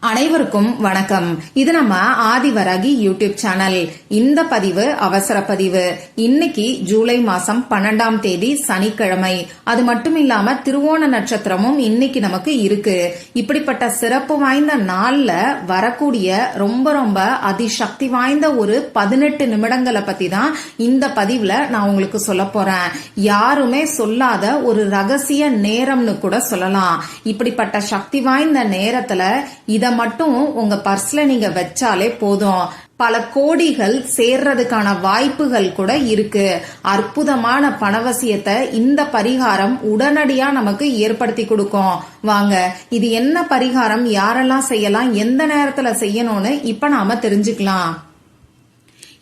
அனைவருக்கும் வணக்கம். இது நம்ம ஆதிவராகி யூடியூப் சேனல். இந்த பதிவு அவசர பதிவு. இன்னைக்கு ஜூலை மாசம் 12ஆம் தேதி சனிக்கிழமை. அது மட்டும் இல்லாம திருவோண நட்சத்திரமும் இன்னைக்கு நமக்கு இருக்கு. இப்படிப்பட்ட சிறப்பு வாய்ந்த நாள்ல வரக்கூடிய ரொம்ப அதிசக்தி வாய்ந்த ஒரு 18 நிமிடங்களை பத்தி தான் இந்த பதிவுல நான் உங்களுக்கு சொல்ல போறேன். யாருமே சொல்லாத ஒரு ரகசிய நேரம்னு கூட சொல்லலாம். இப்படிப்பட்ட சக்தி வாய்ந்த நேரத்துல இத மட்டும் உங்க பர்ஸ்ல நீங்க வச்சாலே போதும், பல கோடிகள் சேர்றதுக்கான வாய்ப்புகள் கூட இருக்கு. அற்புதமான பணவசியத்தை இந்த பரிகாரம் உடனடியா நமக்கு ஏற்படுத்தி கொடுக்கும். வாங்க, இது என்ன பரிகாரம், யாரெல்லாம் செய்யலாம், எந்த நேரத்துல செய்யணும்னு இப்ப நாம தெரிஞ்சுக்கலாம்.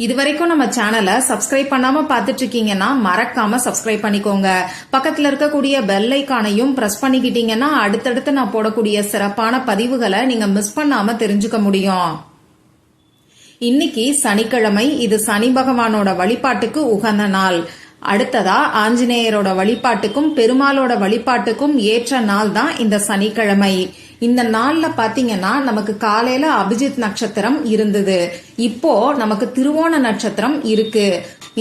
இதுவரைக்கும் நம்ம சேனலை சப்ஸ்கிரைப் பண்ணாம பாத்துட்டு இருக்கீங்கன்னா மறக்காம சப்ஸ்கிரைப் பண்ணிக்கோங்க. பக்கத்துல இருக்கக்கூடிய பெல் ஐகானையும் பிரஸ் பண்ணிக்கிட்டீங்கன்னா அடுத்தடுத்து நான் போடக்கூடிய சிறப்பான பதிவுகளை நீங்க மிஸ் பண்ணாம தெரிஞ்சுக்க முடியும். இன்னைக்கு சனிக்கிழமை. இது சனி பகவானோட வழிபாட்டுக்கு உகந்த நாள். அடுத்ததா ஆஞ்சநேயரோட வழிபாட்டுக்கும் பெருமாளோட வழிபாட்டுக்கும் ஏற்ற நாள் தான் இந்த சனிக்கிழமை. இந்த நாள்ல பாத்தீங்கன்னா நமக்கு காலையில அபிஜித் நட்சத்திரம் இருந்தது. இப்போ நமக்கு திருவோண நட்சத்திரம் இருக்கு.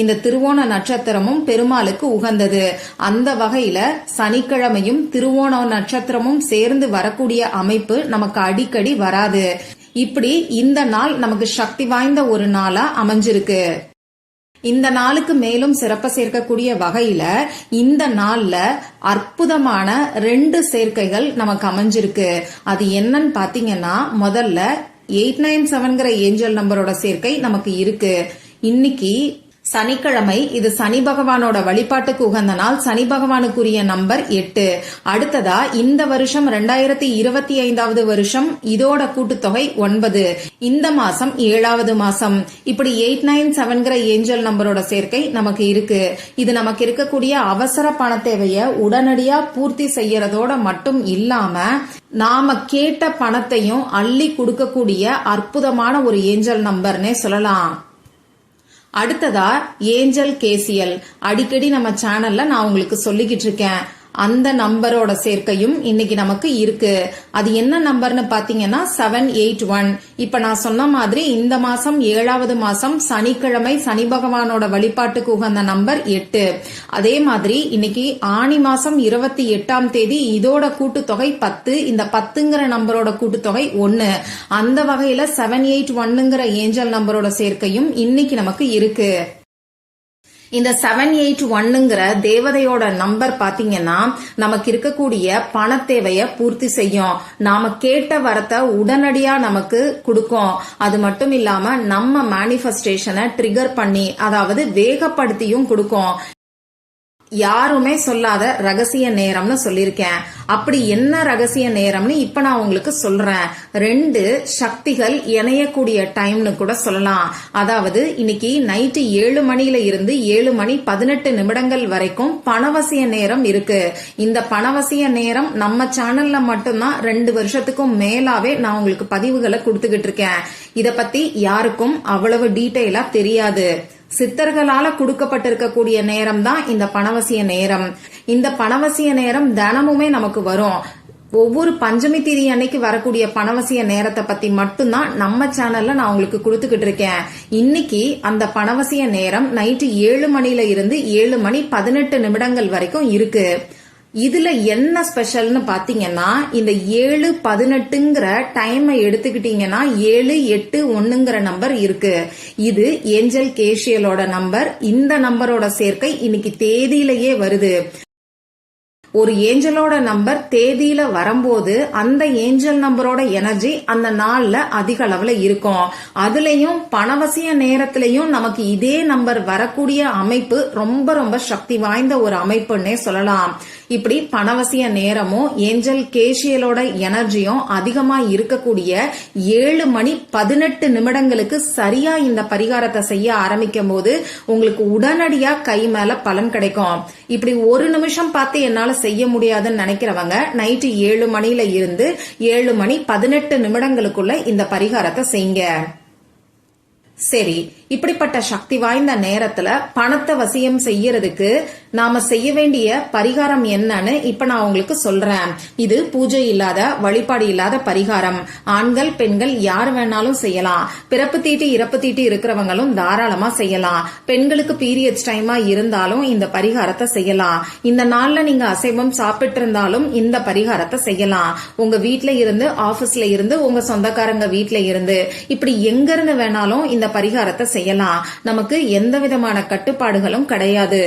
இந்த திருவோண நட்சத்திரமும் பெருமாளுக்கு உகந்தது. அந்த வகையில சனிக்கிழமையும் திருவோண நட்சத்திரமும் சேர்ந்து வரக்கூடிய அமைப்பு நமக்கு அடிக்கடி வராது. இப்படி இந்த நாள் நமக்கு சக்தி வாய்ந்த ஒரு நாளா அமைஞ்சிருக்கு. இந்த நாளுக்கு மேலும் சிறப்ப சேர்க்கக்கூடிய வகையில இந்த நாள்ல அற்புதமான 2 சேர்க்கைகள் நமக்கு அமைஞ்சிருக்கு. அது என்னன்னு பாத்தீங்கன்னா, முதல்ல 897 ஏஞ்சல் நம்பரோட சேர்க்கை நமக்கு இருக்கு. இன்னைக்கு சனிக்கிழமை. இது சனி பகவானோட வழிபாட்டுக்கு உகந்த நாள். சனி பகவானுக்குரிய நம்பர் 8. அடுத்ததா இந்த வருஷம் 2025வது வருஷம், இதோட கூட்டுத்தொகை 9. இந்த மாசம் 7வது மாசம். இப்படி 897 ஏஞ்சல் நம்பரோட சேர்க்கை நமக்கு இருக்கு. இது நமக்கு இருக்கக்கூடிய அவசர பண தேவைய உடனடியா பூர்த்தி செய்யறதோட மட்டும் இல்லாம நாம கேட்ட பணத்தையும் அள்ளி கொடுக்கக்கூடிய அற்புதமான ஒரு ஏஞ்சல் நம்பர்னே சொல்லலாம். அடுத்ததா ஏஞ்சல் கேசியல். அடிக்கடி நம்ம சேனல்ல நான் உங்களுக்கு சொல்லிக்கிட்டு இருக்கேன். அந்த நம்பரோட சேர்க்கையும் இன்னைக்கு நமக்கு இருக்கு. அது என்ன நம்பர்னு பாத்தீங்கன்னா 781. இப்ப நான் சொன்ன மாதிரி இந்த மாசம் 7வது மாசம் சனிக்கிழமை சனி பகவானோட வழிபாட்டுக்கு உகந்த நம்பர் 8. அதே மாதிரி இன்னைக்கு ஆனி மாசம் 28ஆம் தேதி, இதோட கூட்டுத்தொகை 10. இந்த 10ங்கிற நம்பரோட கூட்டுத்தொகை 1. அந்த வகையில 781ங்கிற ஏஞ்சல் நம்பரோட சேர்க்கையும் இன்னைக்கு நமக்கு இருக்கு. இந்த 781ங்கிற தேவதையோட நம்பர் பாத்தீங்கன்னா நமக்கு இருக்கக்கூடிய பண தேவைய பூர்த்தி செய்யும். நாம கேட்ட வரத்தை உடனடியா நமக்கு கொடுக்கும். அது மட்டும் இல்லாம நம்ம மேனிஃபெஸ்டேஷனை ட்ரிகர் பண்ணி, அதாவது வேகப்படுத்தியும் கொடுக்கும். யாருமே சொல்லாத ரகசிய நேரம்னு சொல்லிருக்கேன். அப்படி என்ன ரகசிய நேரம்னு இப்ப நான் உங்களுக்கு சொல்றேன். 2 சக்திகள் இணையக்கூடிய டைம்னு கூட சொல்லலாம். அதாவது இன்னைக்கு நைட்டு 7 மணில இருந்து 7 மணி 18 நிமிடங்கள் வரைக்கும் பணவசிய நேரம் இருக்கு. இந்த பணவசிய நேரம் நம்ம சேனல்ல மட்டும்தான் 2 வருஷத்துக்கும் மேலாவே நான் உங்களுக்கு பதிவுகளை கொடுத்துக்கிட்டு இருக்கேன். இத பத்தி யாருக்கும் அவ்வளவு டீட்டெயிலா தெரியாது. சித்தர்களால கொடுக்கப்பட்டிருக்கக்கூடிய நேரம் தான் இந்த பணவசிய நேரம். இந்த பணவசிய நேரம் தினமுமே நமக்கு வரும். ஒவ்வொரு பஞ்சமி தேதி அன்னைக்கு வரக்கூடிய பணவசிய நேரத்தை பத்தி மட்டும்தான் நம்ம சேனல்ல நான் உங்களுக்கு கொடுத்துக்கிட்டு இருக்கேன். இன்னைக்கு அந்த பணவசிய நேரம் நைட்டு 7 மணில இருந்து 7 மணி 18 நிமிடங்கள் வரைக்கும் இருக்கு. இதுல என்ன ஸ்பெஷல்னு பாத்தீங்கன்னா, இந்த 7:18ங்கிற டைம் எடுத்துக்கிட்டீங்கன்னா 781ங்கிற நம்பர் இருக்கு. இது ஏஞ்சல் கேஷியலோட நம்பர். இந்த நம்பரோட சேர்க்கை இன்னைக்கு தேதியிலேயே வருது. ஒரு ஏஞ்சலோட நம்பர் தேதியில வரும்போது அந்த ஏஞ்சல் நம்பரோட எனர்ஜி அந்த நாள்ல அதிக அளவுல இருக்கும். அதுலயும் பணவசிய நேரத்திலையும் நமக்கு இதே நம்பர் வரக்கூடிய அமைப்பு ரொம்ப சக்தி வாய்ந்த ஒரு அமைப்புன்னே சொல்லலாம். இப்படி பணவசிய நேரமும் ஏஞ்சல் கேஷியலோட எனர்ஜியும் அதிகமா இருக்கக்கூடிய 7 மணி 18 நிமிடங்களுக்கு சரியா இந்த பரிகாரத்தை செய்ய ஆரம்பிக்கும் போது உங்களுக்கு உடனடியா கை மேல பலன் கிடைக்கும். இப்படி ஒரு நிமிஷம் பார்த்து என்னால செய்ய முடியாதுன்னு நினைக்கிறவங்க நைட்டு 7 மணில இருந்து 7 மணி 18 நிமிடங்களுக்குள்ள இந்த பரிகாரத்தை செய்யுங்க. சரி, இப்படிப்பட்ட சக்தி வாய்ந்த நேரத்துல பணத்தை வசியம் செய்யறதுக்கு நாம செய்ய வேண்டிய பரிகாரம் என்னன்னு இப்ப நான் உங்களுக்கு சொல்றேன். இது பூஜை இல்லாத, வழிபாடு இல்லாத பரிகாரம். ஆண்கள் பெண்கள் யார் வேணாலும் செய்யலாம். பிறப்பு தீட்டு இறப்பு தீட்டு இருக்கிறவங்களும் தாராளமா செய்யலாம். பெண்களுக்கு பீரியட்ஸ் டைமா இருந்தாலும் இந்த பரிகாரத்தை செய்யலாம். இந்த நாள்ல நீங்க அசைவம் சாப்பிட்டு இருந்தாலும் இந்த பரிகாரத்தை செய்யலாம். உங்க வீட்ல இருந்து, ஆபீஸ்ல இருந்து, உங்க சொந்தக்காரங்க வீட்ல இருந்து, இப்படி எங்க இருந்து வேணாலும் இந்த பரிகாரத்தை செய்யலாம். நமக்கு எந்த விதமான கட்டுப்பாடுகளும் கிடையாது.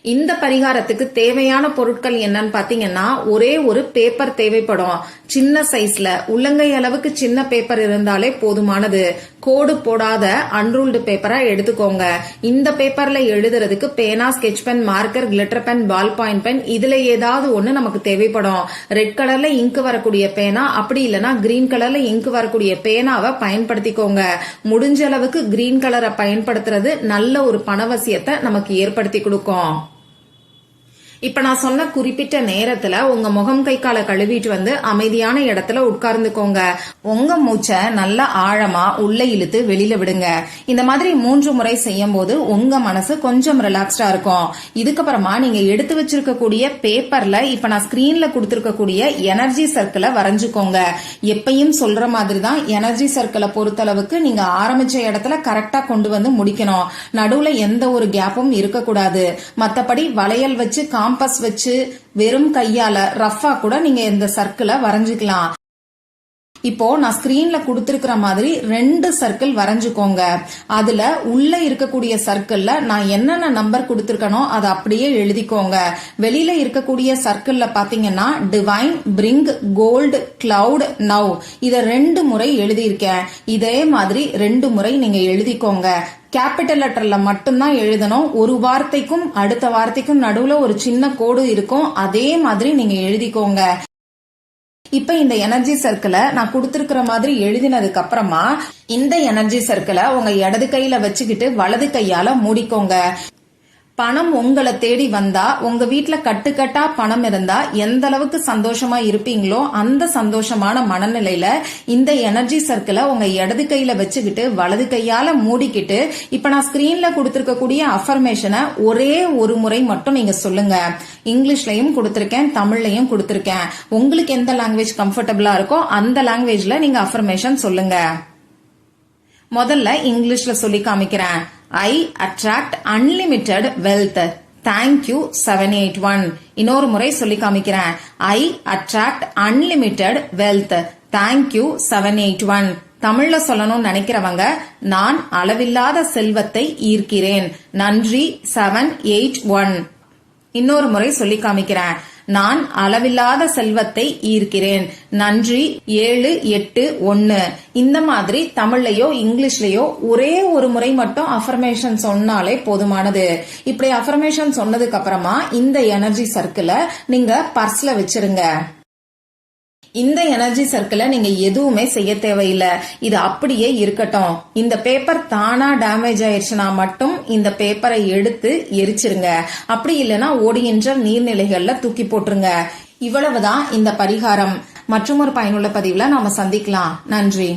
இந்த பரிகாரத்துக்கு தேவையான பொருட்கள் என்னன்னு பாத்தீங்கன்னா, ஒரே ஒரு பேப்பர் தேவைப்படும். சின்ன சைஸ்ல, உள்ளங்கை அளவுக்கு சின்ன பேப்பர் இருந்தாலே போதுமானது. கோடு போடாத அன்ரூல்டு பேப்பரா எடுத்துக்கோங்க. இந்த பேப்பர்ல எழுதுறதுக்கு பேனா, sketch pen, marker, glitter pen, ball point pen, இதுல ஏதாவது ஒண்ணு நமக்கு தேவைப்படும். ரெட் கலர்ல இங்கு வரக்கூடிய பேனா, அப்படி இல்லைன்னா கிரீன் கலர்ல இங்கு வரக்கூடிய பேனாவை பயன்படுத்திக்கோங்க. முடிஞ்ச அளவுக்கு கிரீன் கலரை பயன்படுத்துறது நல்ல ஒரு பணவசியத்தை நமக்கு ஏற்படுத்தி கொடுக்கும். இப்ப நான் சொன்ன குறிப்பிட்ட நேரத்துல உங்க முகம் கை காலை கழுவிட்டு வந்து அமைதியான இடத்துல உட்கார்ந்துக்கோங்க. உங்க மூச்சை நல்லா ஆழமா உள்ள இழுத்து வெளியில விடுங்க. இந்த மாதிரி 3 முறை செய்யும் போது உங்க மனசு கொஞ்சம் ரிலாக்ஸ்டா இருக்கும். இதுக்கப்புறமா நீங்க எடுத்து வச்சிருக்கக்கூடிய பேப்பர்ல இப்ப நான் ஸ்கிரீன்ல கொடுத்திருக்கக்கூடிய எனர்ஜி சர்க்கிளை வரைஞ்சுக்கோங்க. எப்பயும் சொல்ற மாதிரி தான் எனர்ஜி சர்க்கிளை பொறுத்தளவுக்கு நீங்க ஆரம்பிச்ச இடத்துல கரெக்டா கொண்டு வந்து முடிக்கணும். நடுவுல எந்த ஒரு கேப்பும் இருக்கக்கூடாது. மத்தபடி வளையல் வச்சு, காம்பஸ் வச்சு, வெறும் கையால ரஃபா கூட நீங்க இந்த சர்க்கிளை வரைஞ்சுக்கலாம். இப்போ நான் ஸ்கிரீன்ல கொடுத்திருக்கிற மாதிரி 2 சர்க்கிள் வரைஞ்சுக்கோங்க. அதுல உள்ள இருக்கக்கூடிய சர்க்கிள்ல நான் என்னென்ன நம்பர் கொடுத்திருக்கனோ அதை அப்படியே எழுதிக்கோங்க. வெளியில இருக்கக்கூடிய சர்க்கிள்ல பாத்தீங்கன்னா divine, bring, gold, cloud, now, இத 2 முறை எழுதியிருக்கேன். இதே மாதிரி 2 முறை நீங்க எழுதிக்கோங்க. கேபிட்டல் லெட்டர்ல மட்டும்தான் எழுதணும். ஒரு வார்த்தைக்கும் அடுத்த வார்த்தைக்கும் நடுவுல ஒரு சின்ன கோடு இருக்கும். அதே மாதிரி நீங்க எழுதிக்கோங்க. இப்ப இந்த எனர்ஜி சர்க்கிளை நான் கொடுத்திருக்கிற மாதிரி எழுதினதுக்கு அப்புறமா இந்த எனர்ஜி சர்க்கிளை உங்க இடது கையில வச்சுக்கிட்டு வலது கையால மூடிக்கோங்க. பணம் உங்களை தேடி வந்தா, உங்க வீட்டுல கட்டுக்கட்டா பணம் இருந்தா எந்த அளவுக்கு சந்தோஷமா இருப்பீங்களோ அந்த சந்தோஷமான மனநிலையில இந்த எனர்ஜி சர்க்கிளை உங்க இடது கையில வச்சுக்கிட்டு வலது கையால மூடிக்கிட்டு இப்ப நான் ஸ்கிரீன்ல கொடுத்திருக்கக்கூடிய அஃபர்மேஷனை ஒரே ஒரு முறை மட்டும் நீங்க சொல்லுங்க. இங்கிலீஷ்லயும் கொடுத்திருக்கேன், தமிழ்லயும் கொடுத்திருக்கேன். உங்களுக்கு எந்த லாங்குவேஜ் கம்ஃபர்டபுளா இருக்கோ அந்த லாங்குவேஜ்ல நீங்க அஃபர்மேஷன் சொல்லுங்க. முதல்ல இங்கிலீஷ்ல சொல்லி காமிக்கிறேன். I attract unlimited wealth. Thank you 781. இன்னொரு முறை சொல்லி காமிக்கிறேன். I attract unlimited wealth. Thank you 781. தமிழ்ல சொல்லணும்னு நினைக்கிறவங்க, நான் அளவில்லாத செல்வத்தை ஈர்க்கிறேன். நன்றி 781. இன்னொரு முறை சொல்லி காமிக்கிறேன். நான் அளவில்லாத செல்வத்தை ஈர்க்கிறேன். நன்றி 781. இந்த மாதிரி தமிழ்லயோ இங்கிலீஷ்லயோ ஒரே ஒரு முறை மட்டும் அஃபர்மேஷன் சொன்னாலே போதுமானது. இப்படி அஃபர்மேஷன் சொன்னதுக்கு அப்புறமா இந்த எனர்ஜி சர்க்கிளை நீங்க பர்ஸ்ல வச்சிருங்க. இந்த எனர்ஜி சர்க்கிளை நீங்க எதுவுமே செய்ய தேவையில்லை. இது அப்படியே இருக்கட்டும். இந்த பேப்பர் தானா டேமேஜ் ஆயிடுச்சுன்னா மட்டும் இந்த பேப்பரை எடுத்து எரிச்சிருங்க. அப்படி இல்லைன்னா ஓடுகின்ற நீர்நிலைகள்ல தூக்கி போட்டுருங்க. இவ்வளவுதான் இந்த பரிகாரம். மற்றொரு பயனுள்ள பதிவுல நாம சந்திக்கலாம். நன்றி.